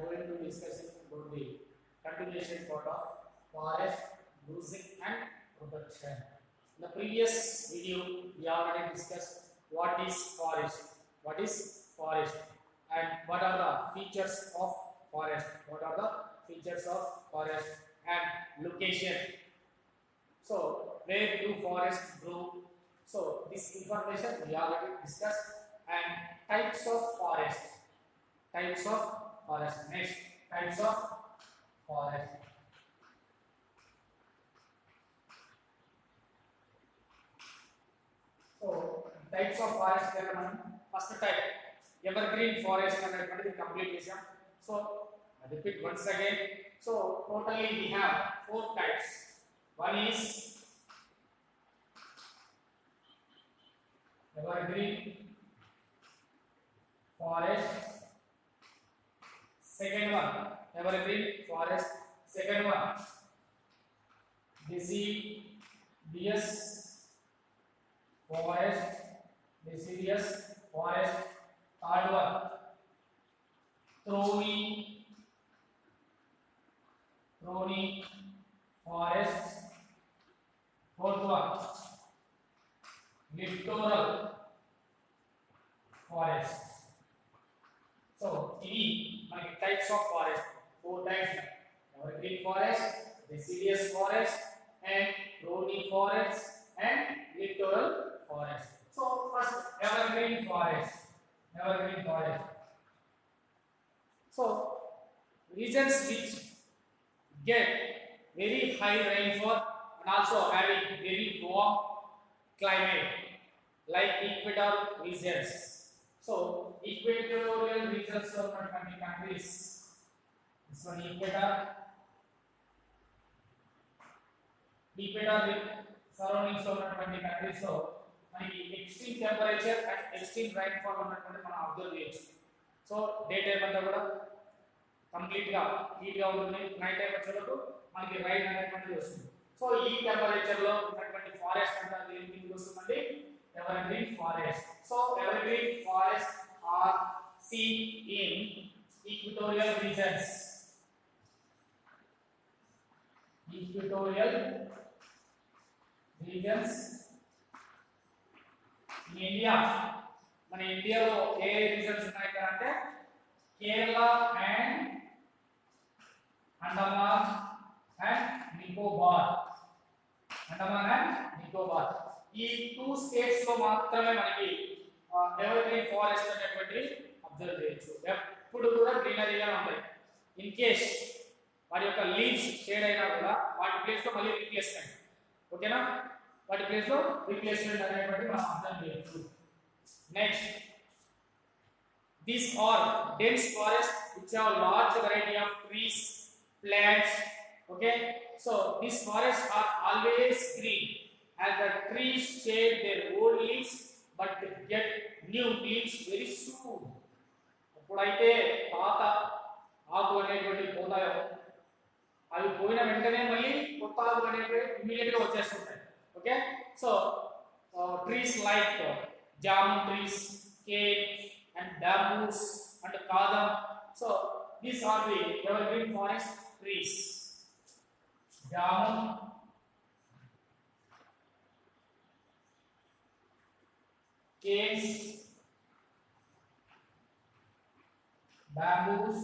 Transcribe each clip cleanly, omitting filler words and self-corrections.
going to discuss about the continuation part of forest using and protection. In the previous video, we already discussed what is forest, and what are the features of forest, and location. So, where do forests grow? So, this information we already discussed, and types of forest. Next, types of forest. So, types of forest, first type, evergreen forest and complete. So, I repeat once again. So, totally we have 4 types. One is evergreen forest. Second one, evergreen forest. Second one, deciduous forest. Third one, thorny forest. Fourth one, littoral forest. So, these types of forest, 4 types: evergreen forest, deciduous forest, and thorny forest, and littoral forest. So, first, evergreen forest. So, regions which get very high rainfall and also having very warm climate, like equatorial regions. So, equatorial regions of countries. This one equator surroundings of countries. So, extreme temperature and extreme rainfall observe cheyచ్చు. So, daytime anta kuda complete ga heat ga untundi, night time vachelaku manaki rain అనేటువంటిది వస్తుంది. So, ఈ temperature లో ఉన్నటువంటి forest అంతా దేనికి వస్తుందండి? Evergreen forest. So, evergreen forests are seen in equatorial regions. In India, మన ఇండియాలో ఏ రీజన్స్ ఉన్నాయి అంటే కేరళ అండ్ అండమాన్ అండ్ నికోబార్. ఈ 2 స్టేట్స్ లో మాత్రమే మనకి ఎవరిగ్రీన్ ఫారెస్ట్ అనేటువంటి అబ్జర్వ్ చేయొచ్చు. ఎప్పుడు కూడా గ్రీనరీగా ఉంటాయి. ఇన్ కేస్ వాటి యొక్క లీవ్స్ షేడ్ అయినా కూడా వాటి ప్లేస్ లో మళ్ళీ రీప్లేస్మెంట్, ఓకేనా, వాటి ప్లేస్ లో రీప్లేస్మెంట్ అనేటువంటి మనం అబ్జర్వ్ చేయొచ్చు. Next, these are dense forests which have large variety of trees, plants. Okay, so these forests are always green as the trees shed their old leaves but get new leaves very soon. ఎప్పుడైతే పాత ఆకులు అనేటువంటి పోతాయో అవి పోయిన వెంటనే మళ్ళీ కొత్త ఆకులు అనేవి ఇమీడియట్ గా వచ్చేస్తుంటాయి. ఓకే, సో ట్రీస్ లైక్ జామ్ ట్రీస్, కేక్ and bamboos and kadam. So, these are the evergreen forest trees. Jamun, canes, bamboos.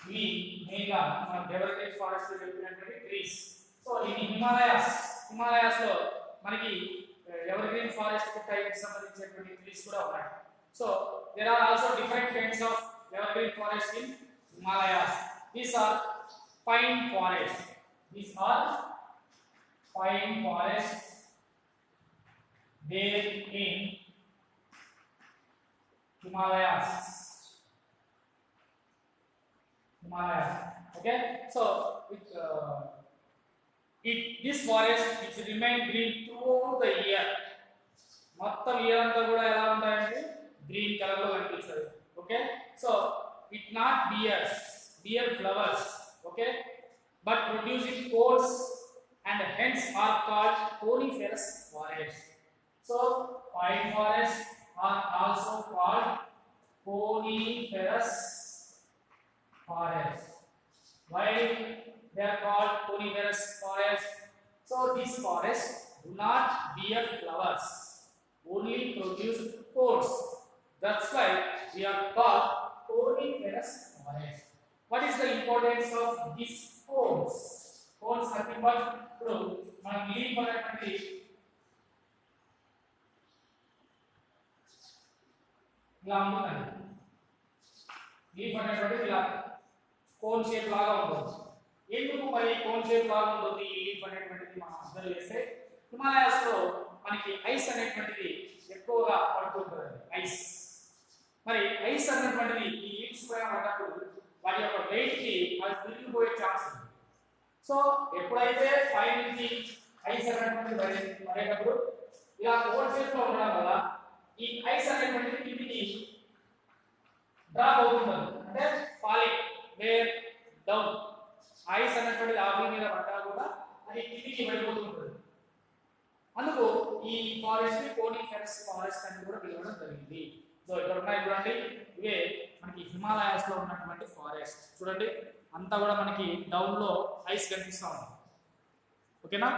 We mega evergreen forest trees. So, in Himalayas lo manaki evergreen forest type సంబంధించినటువంటి trees కూడా ఉన్నాయి. So, there are also different kinds of evergreen forest in Himalayas. These are pine forests. There in Himalayas. Okay, so this forest which remain green throughout the year. మొత్తం year అంతా కూడా ఎలా ఉంటాయంటే green colour లో కనిపిస్తుంది. Okay, so it not bear flowers, okay, but producing cones and hence are called coniferous forests. So, pine forests are also called coniferous forest. Why they are called coniferous forest? So these forests do not bear flowers, only produce cones. That's why we are called coniferous forest. What is the importance of these cones? Cones nothing but మనం leaf అనేటువంటి ఇలా ఉంటుందండి. Leaf అనేటువంటి ఇలా cone shape లాగా ఉంటుంది. ఎందుకు మరి కోన్ షేప్ లాగా ఉంటుంది ఈ లీఫ్ అనేటువంటిది మనం అబ్జర్వ్ చేస్తే హిమాలయాస్ లో మనకి ఐస్ అనేటువంటిది ఎక్కువగా పడుతుంటుంది. ఐస్ మరి ఐస్ అనేటువంటిది ఈ లీవ్స్ పైన పడ్డప్పుడు వాటి యొక్క వెయిట్ కి అది తిరిగిపోయే ఛాన్స్ ఉంది. సో ఎప్పుడైతే పై నుంచి ఐస్ అనేటువంటిది పడేటప్పుడు ఇలా కోన్ షేప్ లో ఉండడం వల్ల ఈ ఐస్ అనేటువంటిది కిందికి డ్రాప్ అవుతుంది. అంటే ఫాలింగ్ వేర్ డౌన్ ఐస్ అనేటువంటిది ఆకుల మీద పడ్డా కూడా అది కిందికి వెళ్ళిపోతుంటుంది. అందుకు ఈ ఫారెస్ట్ ని కోనిఫెరస్ ఫారెస్ట్ అని కూడా పిలవడం జరిగింది. సో ఇక్కడ ఉన్నాయి చూడండి, ఇవే మనకి హిమాలయాస్ లో ఉన్నటువంటి ఫారెస్ట్. చూడండి అంతా కూడా మనకి డౌన్ లో ఐస్ కనిపిస్తా ఉంది. ఓకేనా,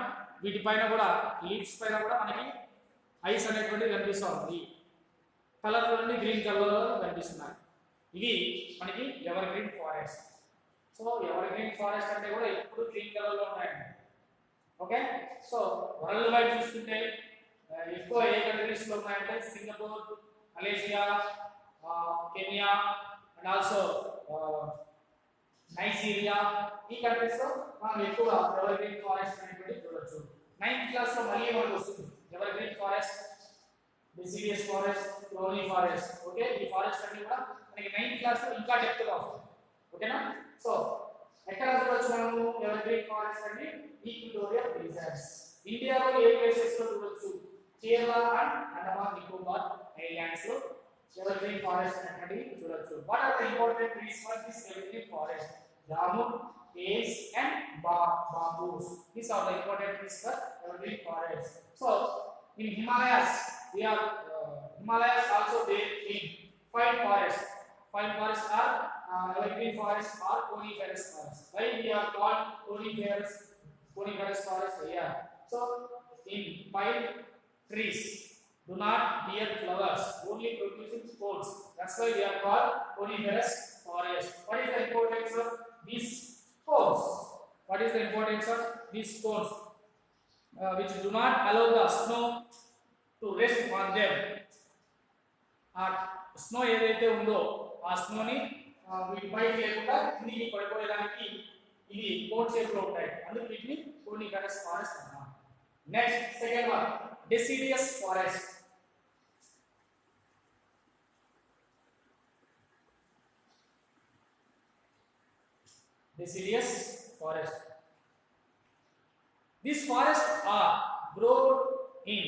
వీటిపైన కూడా లీవ్స్ పైన కూడా మనకి ఐస్ అనేటువంటిది కనిపిస్తూ ఉంది. కలర్ చూడండి గ్రీన్ కలర్ లో కనిపిస్తున్నాయి. ఇవి మనకి ever green forest. So ever green forest అంటే కూడా ఎప్పుడు గ్రీన్ కలర్ లో ఉంటాయండి. ఓకే, సో వరల్డ్ వైడ్ చూసుకుంటే ఎక్కువ ఏ కంట్రీస్ లో ఉన్నాయంటే Singapore, Malaysia, Kenya and also Nigeria. ఈ కంట్రీస్ లో మనం ఎక్కువ ఎవర్ గ్రీన్ ఫారెస్ట్ అనేటువంటి చూడొచ్చు. 9th క్లాస్ లో మళ్ళీ మనకు వస్తుంది evergreen forest, deciduous forest, క్లోనీ ఫారెస్ట్. ఓకే, ఈ ఫారెస్ట్ అన్ని కూడా మనకి 9th క్లాస్ లో ఇంకా డెప్త్ గా వస్తుంది. ఓకేనా, సో ఎక్కడ చూడొచ్చు మనము ఎవర్ గ్రీన్ ఫారెస్ట్ అంటే ఈక్వటోరియల్ రీజన్స్. ఇండియాలో ఏ ప్లేసెస్ లో చూడొచ్చు? కేరళ అండ్ అండమాన్ నికోబార్ ఐలాండ్స్ లో ఎవర్ గ్రీన్ ఫారెస్ట్ అనేటువంటివి చూడొచ్చు. What are the important trees for this evergreen forest? Jamun, ఏస్ and bamboos. These are the important trees for everer green forest. So in Himalayas we are Himalayas also there in fine forest. Fine forests are evergreen forests or coniferous forests. Why we are called coniferous forest here? So in pine trees do not bear flowers, only producing cones. That's why we are called coniferous forest. What is the importance of these cones? What is the importance of these cones? Which do not allow the snow to rest on them. Snow ఏదైతే ఉందో ఆ స్నోని వీటిపైకి లేకుండా కిందికి పడిపోయేదానికి ఇవి cone shape లో ఉంటాయి. అందుకు వీటిని కోనిఫెరస్ ఫారెస్ట్ అన్నాం. Next second one deciduous forest. Deciduous forest. These forests are grown in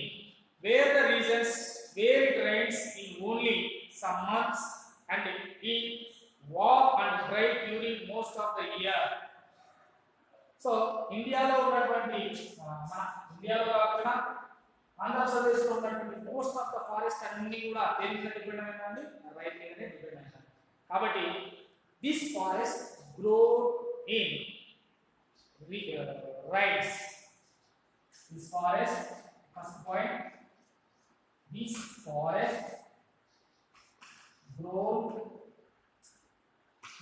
where the regions where it rains in only some months and it warm and dry during most of the year. So ఇండియాలో ఉన్నటువంటి ఇండియాలో కాకుండా ఆంధ్రప్రదేశ్ లో ఉన్నటువంటి most of the forest అన్ని కూడా దేని మీద డిపెండ్ అయ్యిందండి? రైన్ మీదనే డిపెండ్ అయ్యింది. కాబట్టి this forest grow in rains. This forest, first point, this forest grow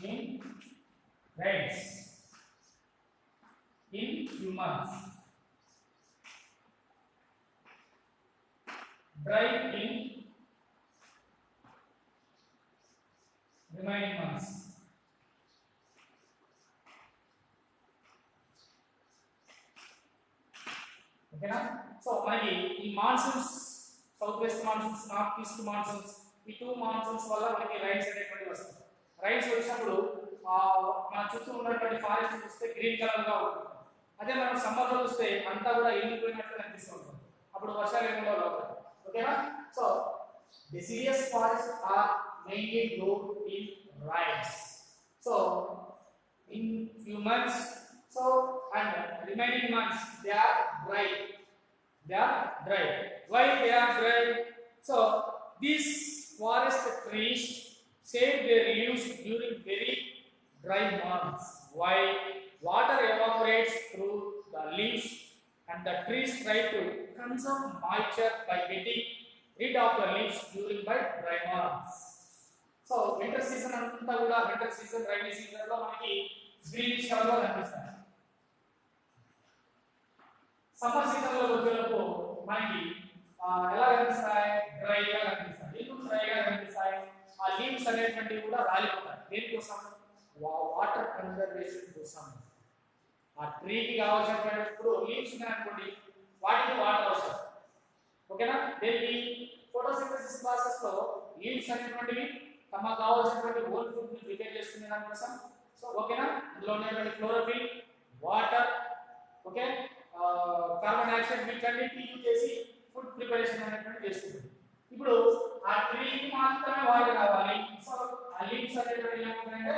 in rains in few months, dry in remaining months. ఓకేనా, సో మనకి ఈ monsoons, south west monsoons, north east monsoons, ఈ 2 monsoons వల్ల మనకి rains అనేటువంటి వస్తాయి. Rains వచ్చినప్పుడు మన చుట్టూ ఉన్నటువంటి ఫారెస్ట్ చూస్తే గ్రీన్ కలర్ గా ఉంటుంది. అదే మనం సమ్మర్ లో చూస్తే అంతా కూడా ఎండిపోయినట్టు కనిపిస్తూ ఉంటుంది. అప్పుడు వర్షాలు ఏముండవు లోపల. ఓకేనా, so deciduous forests are mainly grown in rains. So in few months, so and remaining months they are dry. They are dry. Why they are dry? So these forest trees shed their leaves during very dry months. Why? Water evaporates through the leaves and the trees try to conserve moisture by getting rid of the leaves during by dry months. So winter season అంతా కూడా winter season rainy season లో మనకి greenish colour లో కనిపిస్తాయి. Summer season లో వచ్చేటప్పుడు మనకి ఎలా కనిపిస్తాయి? డ్రైగా కనిపిస్తాయి. ఎందుకు డ్రైగా కనిపిస్తాయి? ఆ లీవ్స్ అనేటువంటివి కూడా రాలిపోతాయి. దేనికోసం? వాటర్ కన్జర్వేషన్ కోసం. ఆ ట్రీకి కావాల్సినప్పుడు లీవ్స్ ఉన్నాయనుకోండి, వాటికి వాటర్ అవసరం. ఓకేనా? దీనికి ఫోటోసింథసిస్ ప్రాసెస్ లో లీవ్స్ అనేటువంటివి తమకు కావాల్సినటువంటి ఓన్ ఫుడ్ ని ప్రిపేర్ చేసుకునే దానికోసం. సో ఓకేనా? ఇందులో ఉన్నటువంటి chlorophyll, water, okay, carbon dioxide వీటన్నిటిని యూజ్ చేసి ఫుడ్ ప్రిపరేషన్ అనేటువంటి చేస్తుంది. ఇప్పుడు ఆ ట్రీకి మాత్రమే వాటర్ కావాలి. సో ఆ లీవ్స్ అనేటువంటి ఏమవుతాయంటే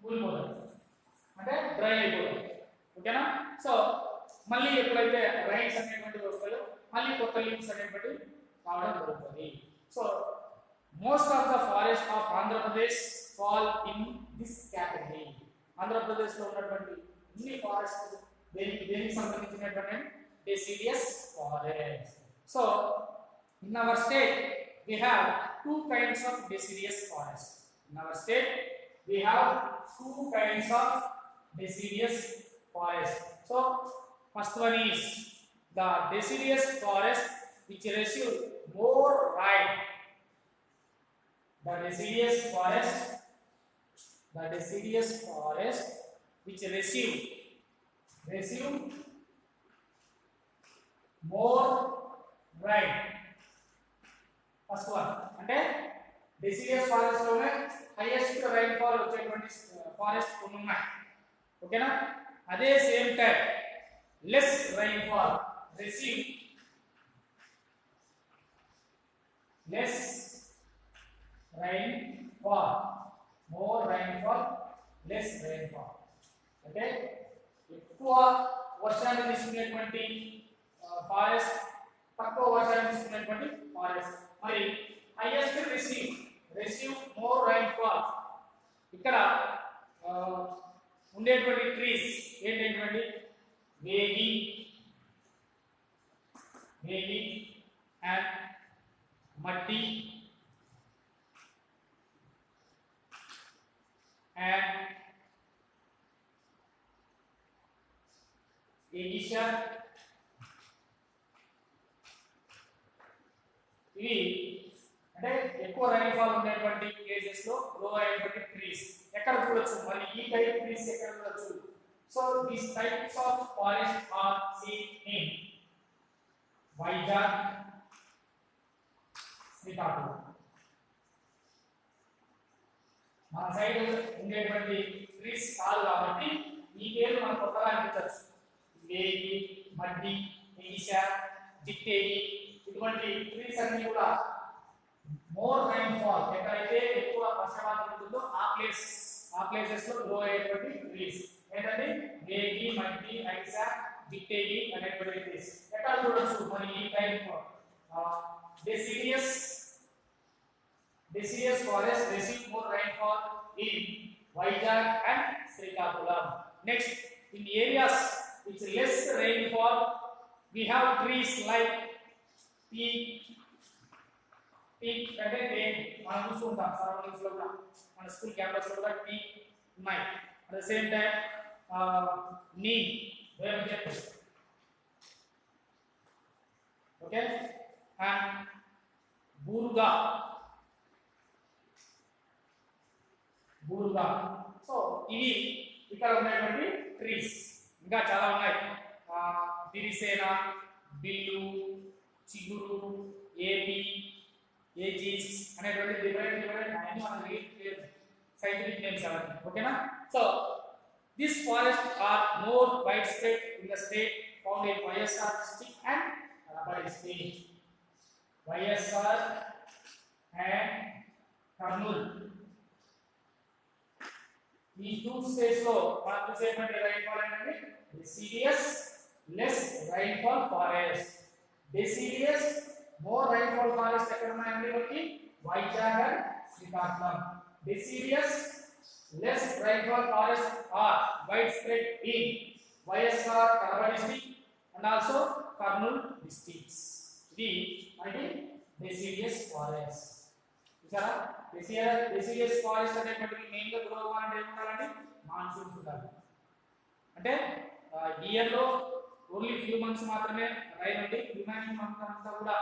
ఊలిపోతాయి, అంటే డ్రై అయిపోతాయి. ఓకేనా? సో మళ్ళీ ఎప్పుడైతే రైన్స్ అనేటువంటివి వస్తాయో మళ్ళీ కొత్త లీవ్స్ అనేటువంటివి రావడం జరుగుతుంది. So most of the forest of Andhra Pradesh fall in this category. Andhra Pradesh లో ఉన్నటువంటి ఇన్ని ఫారెస్ట్ దేనికి సంబంధించినటువంటి deciduous forest. So in our state we have two kinds of deciduous forest. In our state we have two kinds of deciduous forest. So first one is the deciduous forest which receive more rain. The deciduous forest which receive more rain. First one అంటే deciduous forest లోనే highest rain fall వచ్చేటువంటి forest కొన్ని ఉన్నాయి. ఓకేనా? అదే same time less rain fall receive less rain fall, more rain fall, less rain fall. అంటే ఎక్కువ వర్షాన్ని తీసుకునేటువంటి ఫారెస్ట్, తక్కువ వర్షాన్ని తీసుకునేటువంటి ఫారెస్ట్. మరి highest receive more rain fall. ఇక్కడ ఉండేటువంటి ట్రీస్ ఏంటంటే వేగి అండ్ మట్టి and Acacia. ఇవి అంటే ఎక్కువ రైన్ఫాల్ ఉండేటువంటి ప్లేసెస్ లో గ్రో అయ్యేటువంటి ట్రీస్ ఎక్కడ చూడొచ్చు. మరి ఈ టైప్ ట్రీస్ ఎక్కడ చూడొచ్చు? So these types of forest are seen in Vizag, Srikakulam. మన సైడ్ ఉండేటువంటి ట్రీస్ కాదు కాబట్టి ఈ పేరు మనకు కొత్తగా అనిపించవచ్చు. వేగి, మడ్డి, ఈశా, జిట్టేగి ఇటువంటి ట్రీస్ అన్ని కూడా మోర్ రైన్ఫాల్ ఎక్కడైతే ఎక్కువ వర్షపాతం ఉంటుందో ఆ ప్లేసెస్ లో గ్రో అయ్యేటువంటి ట్రీస్ ఏంటంటే వేగి, మడ్డి, ఈశా, జిట్టేగి అనేటువంటి ట్రీస్ ఎక్కడ చూడొచ్చు. మరి ఈ type deciduous forest receive more rainfall in Vizag and Srikakulam. Next, in areas which less rainfall, we have trees like teak అంటే మనం చూస్తుంటాం సరౌండింగ్స్ లో కూడా, మన స్కూల్ క్యాంపస్ లో కూడా టీక్ ఉన్నాయి. At the same time neem, వేప చెట్టు, ఓకే, అండ్ బూరుగా. సో ఇవి ఇక్కడ ఉన్నటువంటి ట్రీస్. ఇంకా చాలా ఉన్నాయి. దిరిసేన, బిల్లు, చిగురు, ఏబి, ఏజీస్ అనేటువంటి డిఫరెంట్ అన్ని మన సైంటిఫిక్ నేమ్స్ అవన్నీ. ఓకేనా? So this forest are more widespread in the state found in YSR district and rubber district. YSR and Kurnool ఈ టూ స్టేట్స్ లో మనం చూసేటువంటి రైన్ఫాల్ ఏంటంటే deciduous less rainfall forest. deciduous more rainfall forest ఎక్కడ ఉన్నాయండి? మనకి Vizag and Srikakulam. deciduous less rainfall forests are widespread in YSR Kadapa district and also Kurnool districts. ఇది అంటే deciduous forest. చూసారా deciduous forest అనేటువంటిది మెయిన్ గా గ్రో అవ్వాలంటే ఏం ఉండాలండి మాన్సూన్స్ ఉండాలి. అంటే ఇయర్ లో ఓన్లీ ఫ్యూ మంత్స్ మాత్రమే రైన్ ఉంది, రిమైనింగ్ మంత్ అంతా కూడా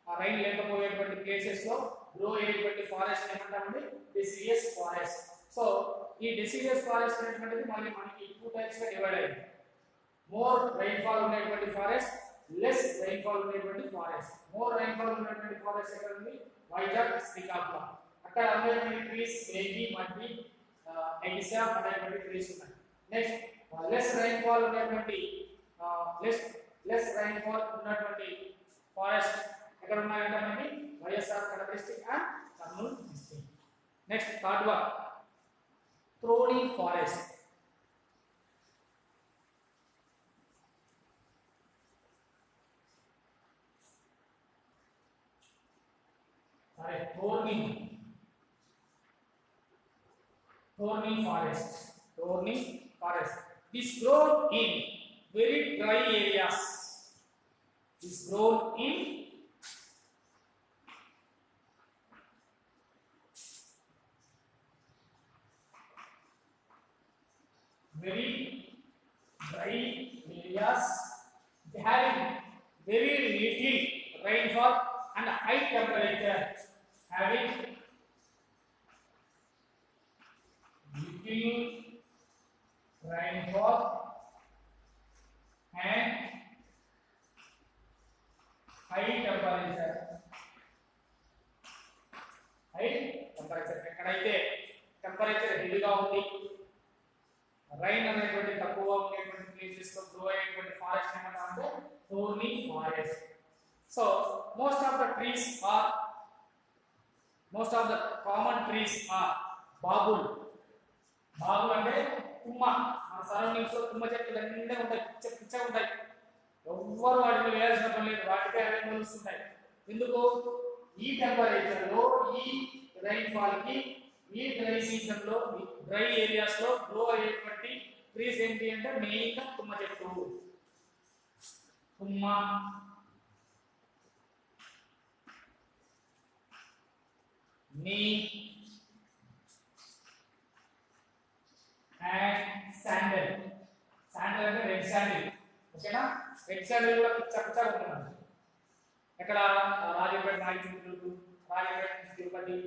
ఆ రైన్ లేకపోయేటువంటి ప్లేసెస్ లో గ్రో అయ్యేటువంటి ఫారెస్ట్ ఏమంటామండి deciduous forest. సో ఈ deciduous forest అనేటువంటిది మళ్ళీ మనకి టూ టైప్స్ గా డివైడ్ అయ్యింది. మోర్ రైన్ఫాల్ ఉండేటువంటి ఫారెస్ట్, లెస్ రైన్ఫాల్ ఉండేటువంటి ఫారెస్ట్. మోర్ రైన్ఫాల్ ఉండేటువంటి ఫారెస్ట్ ఎక్కడ ఉంది? వైజాగ్, శ్రీకాకుళం. అక్కడ ఉండేటువంటి ట్రీస్ ఏగి, మడ్డి, ఎగిసా అనేటువంటి ట్రీస్ ఉన్నాయి. నెక్స్ట్ లెస్ రైన్ఫాల్ ఉన్నటువంటి ఫారెస్ట్ ఎక్కడ ఉన్నాయంటే మనకి YSR Kadapa district and Kurnool district. Next third one thorny forest. Thorny forest. This grown in very dry areas. This grown in very dry areas. They have very little rainfall and high temperature. Having little rainfall and high temperature. ఎక్కడైతే temperature హెవీగా ఉంది, rain అనేటువంటి తక్కువగా ఉండేటువంటి places లో grow అయ్యేటువంటి forest ఏమంటామంటే thorny forest. So most of the common trees are babul. Babul అంటే తుమ్మ. మన సరౌండింగ్స్ లో తుమ్మ చెట్లు అన్నీ ఉంటాయి, పిచ్చగా ఉంటాయి. ఎవ్వరు వాటిని వేయాల్సిన పని లేదు, వాటికే అవే మొలుస్తుంటాయి. ఎందుకు? ఈ టెంపరేచర్ లో, ఈ రైన్ఫాల్ కి, ఈ డ్రై సీజన్ లో, డ్రై ఏరియాస్ లో గ్రో అయ్యేటువంటి ట్రీస్ ఏంటి అంటే మెయిన్ గా తుమ్మ చెట్టు. తుమ్మ, neem and sandal. Sandal అంటే రెడ్ శాండిల్. ఓకేనా? రెడ్ శాండిల్ కూడా పిచ్చగా ఉంటుంది. ఎక్కడ? రాజపేట, నాగచూరు, రాజపేట, తిరుపతి,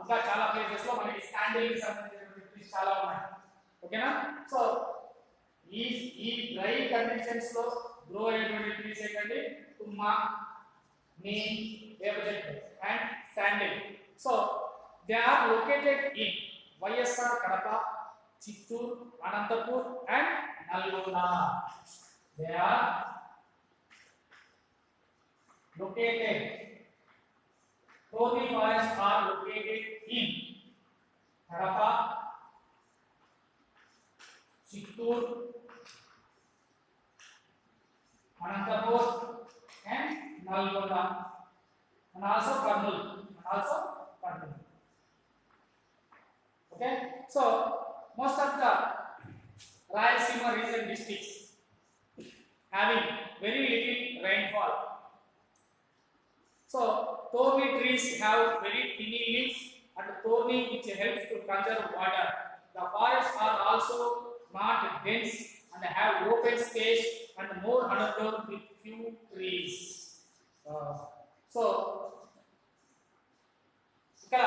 ఇంకా చాలా ప్లేసెస్ లో మనకి శాండిల్ కి సంబంధించిన ట్రీస్ చాలా ఉన్నాయి. ఓకేనా? సో ఈ డ్రై కండిషన్స్ లో గ్రో అయ్యేటువంటి ట్రీస్ ఏంటంటే తుమ్మ, నీమ్, వేప చెట్టు and sandal. So they are located in YSR Kadapa, Chittoor, Anantapur and Nalgonda. They are located. Thorny forests are located in Kadapa, Chittoor, Anantapur and Nalgonda and also Kurnool. Okay, so most of the Rayalaseema region districts having very little rainfall. So thorny trees have very tiny leaves and thorny which helps to conserve water. The forests are also not dense and have open space and more undergrowth with few trees. So ఇక్కడ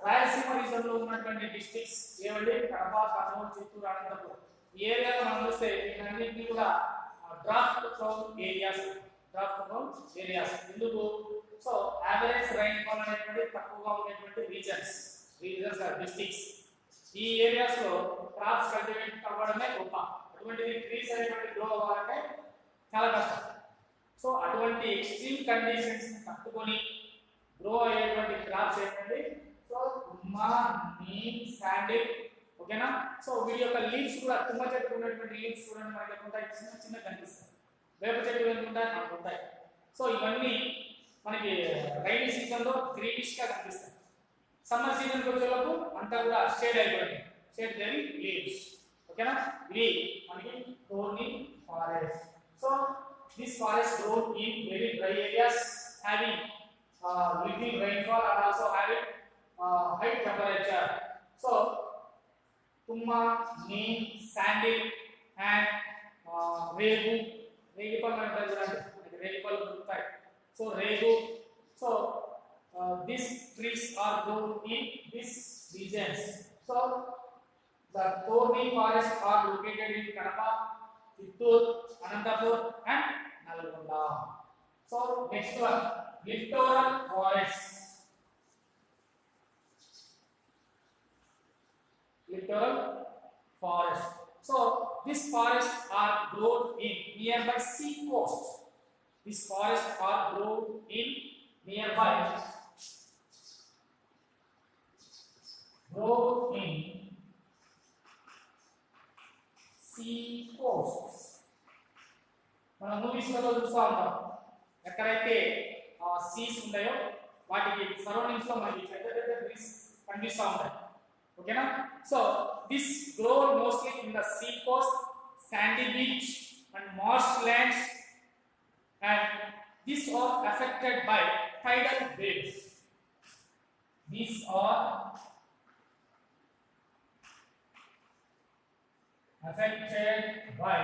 Rayalaseema reason లో ఉన్నటువంటి districts ఏవండి? కడప, కర్నూలు, చిత్తూరు, అనంతపురం. ఈ ఏరియాలో మనం చూస్తే ఇవన్నిటిని కూడా డ్రాఫ్ట్ ప్రౌన్ ఏరియాస్. ఎందుకు? సో యావరేజ్ రైన్ఫాల్ అనేటువంటి తక్కువగా ఉండేటువంటి రీజన్స్ డిస్ట్రిక్ట్స్. ఈ ఏరియాస్ లో క్రాప్స్ కల్టివేట్ అవ్వడమే గొప్ప. అటువంటిది ట్రీస్ అనేటువంటి గ్రో అవ్వాలంటే చాలా కష్టం. సో అటువంటి ఎక్స్ట్రీమ్ కండిషన్స్ తట్టుకొని గ్రో అయ్యేటువంటి క్రాప్స్ ఏంటంటే సో తుమ్మ, నీమ్, శాండిల్. ఓకేనా? సో వీటి యొక్క లీవ్స్ కూడా తుమ్మ చెట్టు ఉన్నటువంటి లీవ్స్ చూడండి మనకి ఉంటాయి, చిన్న కనిపిస్తాయి. వేప చెట్టు ఉంటాయి, మనకు ఉంటాయి. సో ఇవన్నీ మనకి రైనీ సీజన్ లో గ్రీనిష్ గా కనిపిస్తాయి. సమ్మర్ సీజన్ కి వచ్చేలోపు అంతా కూడా షేడ్ అయిపోయింది, షేడ్ దేని లీవ్స్. ఓకేనా, ఇది మనకి thorny forest. So this forest grow in very dry areas having little rainfall and also having high temperature. So tumma, neem, sandal and regu, రేగిపళ్ళు అంటారు చూడండి, మనకి రేగిపళ్ళు దొరుకుతాయి. సో రేగు. So these trees are grown in these regions. So the thorny forests are located in Kadapa, Chittoor, Anantapur and Nalgonda. So next one, littoral forests. Littoral forest. So these forests are grown in nearby sea coast. These forests are grown in nearby sea coasts. మనం movies లో చూస్తూ ఉంటాం, ఎక్కడైతే Cs ఉంటాయో వాటికి surroundings లో మనకి పెద్ద పెద్ద ట్రీస్ కనిపిస్తూ ఉంటాయి. ఓకేనా, so this grow mostly in the sea coast, sandy beach and marshlands, and these are affected by tidal waves. These are affected by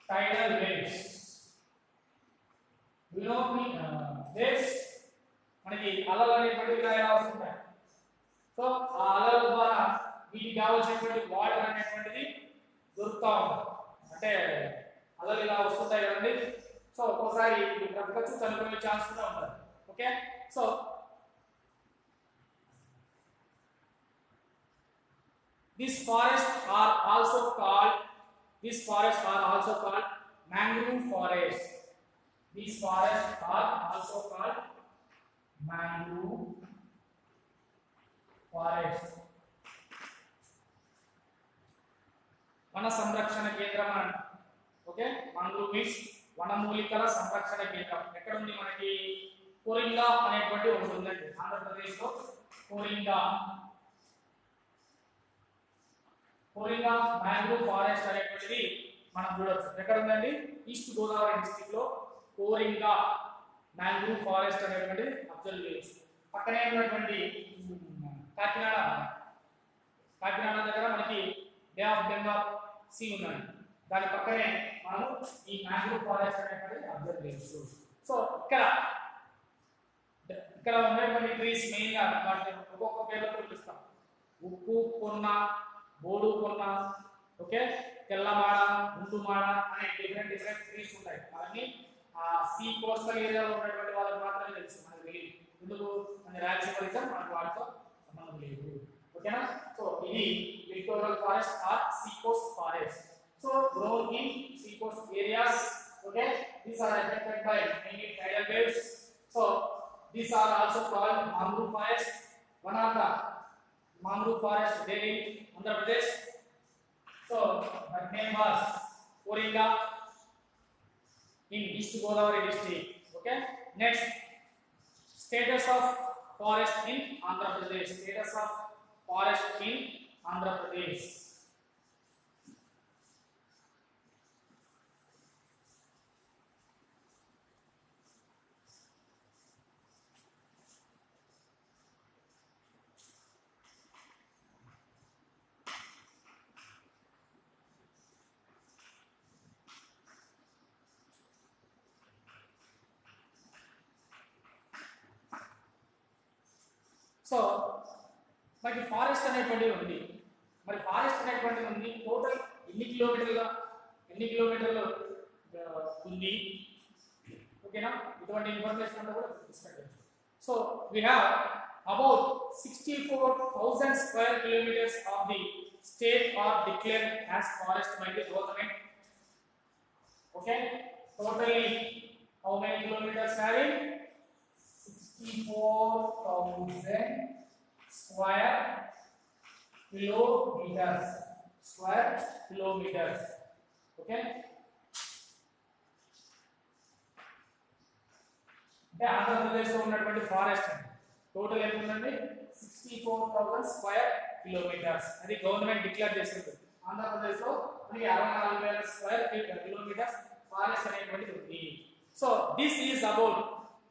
tidal waves. You know waves మనకి అలలు అనేటువంటి ఇలా వస్తుంటాయి. సో ఆ అలల ద్వారా వీటికి కావాల్సినటువంటి వాటర్ అనేటువంటిది దొరుకుతూ ఉంటుంది. అంటే అలలు ఇలా వస్తుంటాయి కదండి. సో ఒక్కోసారి బ్రతకచ్చు, చనిపోయే ఛాన్స్ కూడా ఉంటుంది. Okay, so these forests are also called mangrove forests. These forests are also called mangrove forests. వన సంరక్షణ కేంద్రం అంట. ఓకే, mangrove means వనమూలికల సంరక్షణ కేంద్రం. ఎక్కడ ఉంది మనకి? కోరింగా అనేటువంటి ఒకటి ఉందండి ఆంధ్రప్రదేశ్ లో. కోరింగా మ్యాంగ్రూవ్ ఫారెస్ట్ అనేటువంటిది మనం చూడొచ్చు. ఎక్కడ ఉందండి? ఈస్ట్ గోదావరి డిస్ట్రిక్ట్ లో కోరింగా మ్యాంగ్రూవ్ ఫారెస్ట్ అనేటువంటిది అబ్జర్వ్ చేయొచ్చు. పక్కనే ఉన్నటువంటి కాకినాడ దగ్గర మనకి బే ఆఫ్ బెంగాల్ సీ ఉన్నది. దాని పక్కనే మనం ఈ మ్యాంగ్రూవ్ ఫారెస్ట్ అనేటువంటిది అబ్జర్వ్ చేయొచ్చు. సో ఇక్కడ ఉన్నటువంటి ట్రీస్ మెయిన్ గా వాటిని ఒక్కొక్క పేర్లతో పిలుస్తాం. ఉప్పు కొన్న, బోడు కొన్న, ఓకే, తెల్లమాడ, గుండుమాడ అనే డిఫరెంట్ ట్రీస్ ఉంటాయి. అవన్నీ ఆ సీ కోస్టల్ ఏరియాలో ఉన్నటువంటి వాళ్ళకి మాత్రమే తెలుసు, మనకు తెలియదు. ఎందుకు? మన రాయలసీమ రీజన్ మనకు వాటితో సంబంధం లేదు. ఓకేనా, సో ఇది littoral forest or sea coast forest. So grown in sea coast areas. Okay, these are affected by many tidal waves. So these are also called mangrove forest. One of the mangrove forest there in Andhra Pradesh. So that name was Koringa in East Godavari district. Okay, next, status of forest in Andhra Pradesh. Status of forest in Andhra Pradesh. So మనకి forest అనేటువంటిది ఉంది. మరి forest అనేటువంటిది ఉంది, total ఎన్ని కిలోమీటర్లు ఉంది? ఓకేనా, ఇటువంటి ఇన్ఫర్మేషన్ అంతా కూడా డిస్కస్ చేద్దాం. So we have about 64,000 square kilometers of the state are declared as forest by the government. Okay, totally how many kilometers having? 64,000 square kilometers. Okay, అంటే ఆంధ్రప్రదేశ్ లో ఉన్నటువంటి ఫారెస్ట్ టోటల్ ఎంత ఉందండి 64,000 స్క్వేర్ కిలోమీటర్స్ అది government declare చేసింది. ఆంధ్రప్రదేశ్ లో మనకి 64,000 square kilometres forest అనేటువంటిది ఉంది. So this is about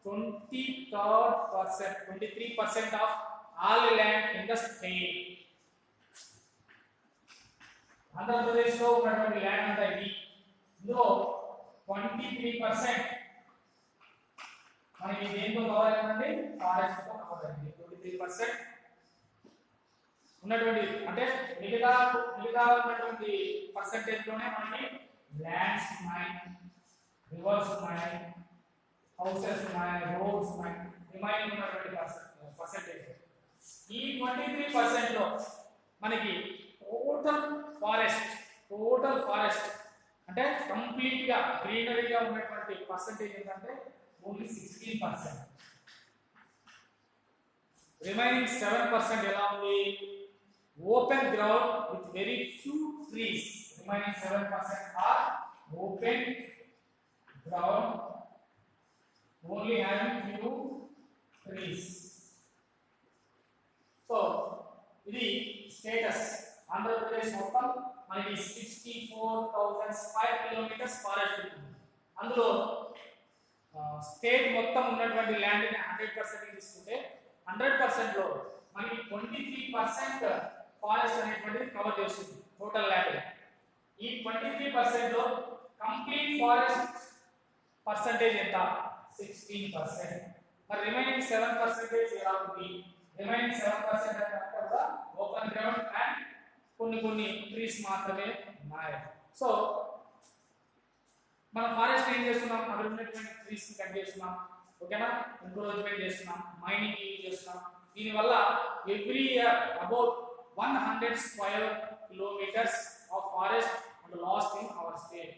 23% of all land in the state. Andhra Pradesh లో ఉన్నటువంటి ల్యాండ్ అంతా ఇది. ఇందులో 23% మనకి దేంతో కవర్ అయిందండి ఫారెస్ట్ తో కవర్ అయింది. 23% ఉన్నటువంటి అంటే మిగతా ఉన్నటువంటి పర్సెంటేజ్ లోనే మనకి ల్యాండ్స్ ఉన్నాయి, రివర్స్ ఉన్నాయి, హౌసెస్ ఉన్నాయి, రోడ్స్ ఉన్నాయి, రిమైనింగ్ ఉన్నటువంటి పర్సెంటేజ్. ఈ 23% లో మనకి టోటల్ ఫారెస్ట్ అంటే కంప్లీట్ గా గ్రీనరీగా ఉన్నటువంటి పర్సెంటేజ్ ఏంటంటే ఓన్లీ 16%. రిమైనింగ్ 7% ఎలా ఉంది open ground with very few trees. Remaining 7% are open ground only having few trees. So ఇది స్టేటస్. ఆంధ్రప్రదేశ్ మొత్తం మనకి 64,000 స్క్వేర్ కిలోమీటర్స్ ఫారెస్ట్ ఉంది. అందులో స్టేట్ మొత్తం ఉన్నటువంటి ల్యాండ్ ని 100% తీసుకుంటే 100% లో మనకి 23% ఫారెస్ట్ అనేటువంటిది కవర్ చేస్తుంది టోటల్ ల్యాండ్. ఈ 23% లో కంప్లీట్ ఫారెస్ట్ పర్సెంటేజ్ ఎంత 16%. మరి రిమైనింగ్ 7% ఎలా ఉంది? రిమైనింగ్ 7% అంటే కూడా ఓపెన్ గ్రౌండ్ అండ్ కొన్ని ట్రీస్ మాత్రమే ఉన్నాయి. సో మనం ఫారెస్ట్ ఏం చేస్తున్నాం, అక్కడ ఉన్నటువంటి ట్రీస్ కట్ చేస్తున్నాం, ఓకేనా, ఎంకరేజ్మెంట్ చేస్తున్నాం, మైనింగ్ యూజ్ చేస్తున్నాం. దీనివల్ల every year about 100 square kilometres of forest and last in our state.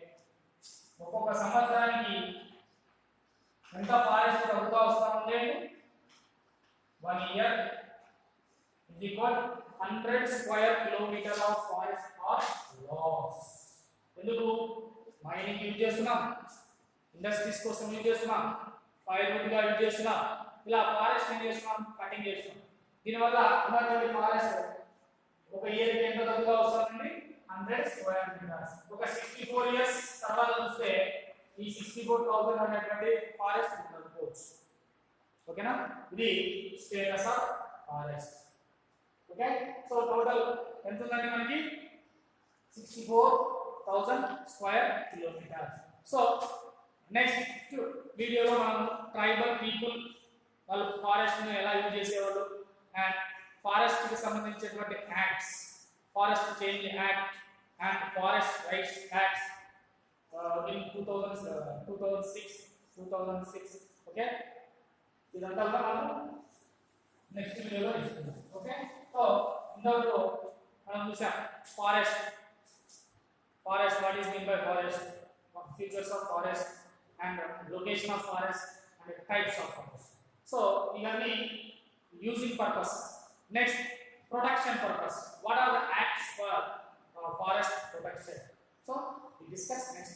ఒక్కొక్క సంవత్సరానికి ఎంత ఫారెస్ట్ తగ్గుతూ వస్తూ ఉంది? 1 year is equal 100 square kilometre of forest are loss. ఎందుకు? మైనింగ్ యూజ్ చేస్తున్నాం, ఇండస్ట్రీస్ కోసం యూజ్ చేస్తున్నాం, ఫైర్ వుడ్ గా యూజ్ చేస్తున్నాం, ఇలా ఫారెస్ట్ ఏం చేస్తున్నాం కటింగ్ చేస్తున్నాం. దీనివల్ల ఉన్నటువంటి ఫారెస్ట్ ఒక ఇయర్ కి ఎంత తగ్గుతూ వస్తుందండి 100 స్క్వేర్ కిలోమీటర్స్. ఒక 64 years తర్వాత చూస్తే ఈ 64,000 అనేటువంటి ఫారెస్ట్ ఉండకపోవచ్చు. ఓకేనా, ఇది status of forest. Okay, so total ఎంత ఉందండి మనకి 64,000 స్క్వేర్ కిలోమీటర్స్. సో నెక్స్ట్ వీడియోలో మనం ట్రైబల్ పీపుల్ వాళ్ళు ఫారెస్ట్ ని ఎలా యూజ్ చేసేవాళ్ళు అండ్ ఫారెస్ట్ కి సంబంధించినటువంటి acts, forest change act and forest rights acts in 2006. Okay, ఇదంతా కూడా మనం నెక్స్ట్ వీడియోలో చూసుకుందాం. ఓకే, సో ఇంతవరకు మనం చూసాం forest what is mean by forest, features of forest and location of forest and types of forest. So ఇవన్నీ using purpose. Next protection purpose. What are the acts for forest protection? So we discuss next.